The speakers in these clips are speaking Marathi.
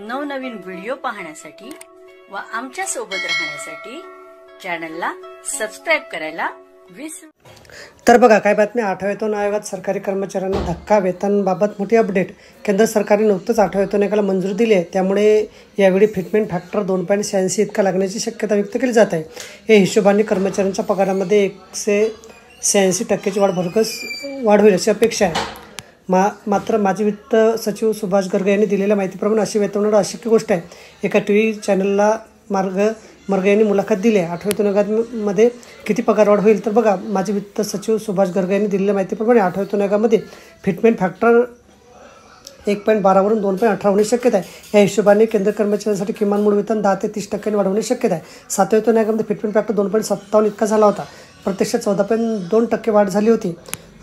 नवनवीन व्हिडिओ पाहण्यासाठी व आमच्या सोबत राहण्यासाठी चॅनलला सबस्क्राइब करायला विसरू। तर बघा काय बातमी, 8व्या वेतन आयोगात सरकारी कर्मचाऱ्यांना धक्का, वेतनबाबत मोठी अपडेट। केंद्र सरकारने नुकतंच 8व्या वेतन आयोगाला मंजुरी दिली आहे, त्यामुळे यावेळी फिटमेंट फॅक्टर 2.86 इतका लागण्याची शक्यता व्यक्त केली जात आहे। या हिशोबाने कर्मचाऱ्यांच्या पगारामध्ये 186% भरघोस वाढ होईल अशी अपेक्षा आहे। मात्र माजी वित्त सचिव सुभाष गर्ग यांनी दिलेल्या माहितीप्रमाणे अशी वेतनवाढ अशक्य गोष्ट आहे। एका टीव्ही चॅनलला मर्ग यांनी मुलाखत दिली आहे। 8व्या वेतन आयोगामध्ये किती पगारवाढ होईल, तर बघा माजी वित्त सचिव सुभाष गर्ग यांनी दिलेल्या माहितीप्रमाणे 8व्या वेतन आयोगामध्ये फिटमेंट फॅक्टर 1.12 वरून 2.18 होण्याची शक्यता आहे। या हिशोबाने केंद्र कर्मचाऱ्यांसाठी किमान मूळ वेतन 10 ते 30% वाढवण्याची शक्यता आहे। 7व्या वेतन आयोगामध्ये फिटमेंट फॅक्टर 2.57 इतका झाला होता, प्रत्यक्षात 14.2% वाढ झाली होती।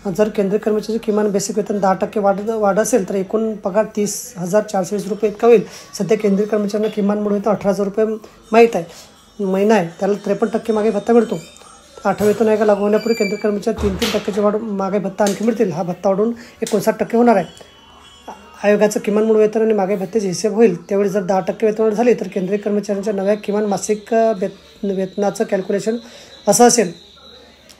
जर केंद्रीय कर्मचाऱ्याचे किमान बेसिक वेतन 10% वाढ असेल तर एकूण पगार 30,420 रुपये इतका होईल। सध्या केंद्रीय कर्मचाऱ्यांना किमान मूळ वेतन 18,000 रुपये महिना आहे, त्याला 53% मागे भत्ता मिळतो। 8व्या वेतन आयोग लागू होण्यापूर्वी केंद्रीय कर्मचारी 3% वाढ मागे भत्ता आणखी मिळतील। हा भत्ता वाढून 59% होणार आहे। आयोगाचं किमान मूळ वेतन आणि मागे भत्त्याचे हिशेब होईल, त्यावेळी जर 10% वेतनवाढ झाली तर केंद्रीय कर्मचाऱ्यांच्या नव्या किमान मासिक वेतनाचं कॅल्क्युलेशन असं असेल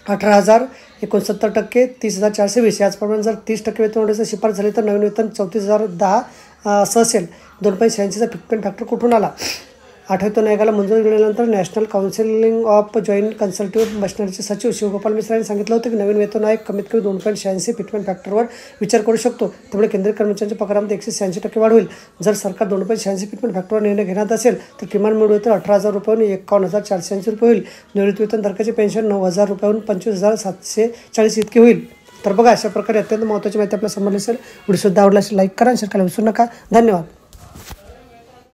18,069%, 30,420। याचप्रमाणे जर 30% वेतनवाढीची शिफारस झाली तर नवीन वेतन 34,010 असं असेल। 2.86चा फिटमेंट फॅक्टर कुठून आला? 8व्या वेतन आयोगाला मंजुरी मिळाल्यानंतर नॅशनल काउन्सिल ऑफ जॉईंट कन्सल्टेटिव्ह मशिनरीचे सचिव शिवगोपाल मिश्रा यांनी सांगितलं होतं की नवीन वेतन आयोग कमीत कमी 2.86 फिटमेंट फॅक्टरवर विचार करू शकतो, त्यामुळे केंद्रीय कर्मचाऱ्यांच्या पगारामध्ये 186% वाढ होईल। जर सरकार 2.86 फिटमेंट फॅक्टरवर निर्णय घेण्यात असेल तर किमान मूळ वेतन 18,000 रुपयांहून 51,480 रुपये होईल। निवृत्ती वेतन धारकाची पेन्शन 9,000 रुपयांहून 25,740 इतकी होईल। तर बघा अशा प्रकारे अत्यंत महत्त्वाची माहिती आपल्या समोर असेल। व्हिडिओ सुद्धा आवडला असेल लाईक करा, शेअर करायला विसरू नका। धन्यवाद।